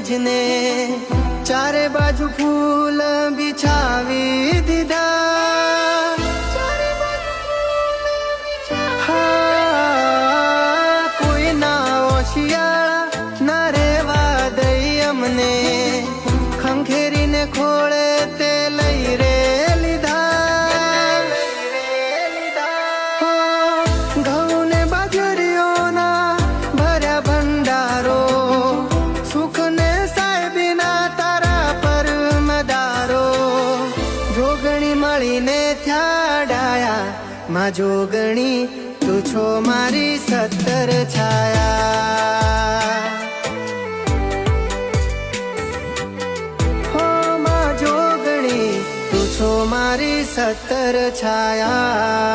બીજને ચારે બાજુ ફૂલ બિછાવી દીધા। હા, કોઈ ના ઓશિયાળા ના રેવા દઈ અમને, ખંખેરીને ખોળે તે લઈ રે માં જોગણી તું છો મારી સત્તર છાયા। હો માં જોગણી તું છો મારી સત્તર છાયા।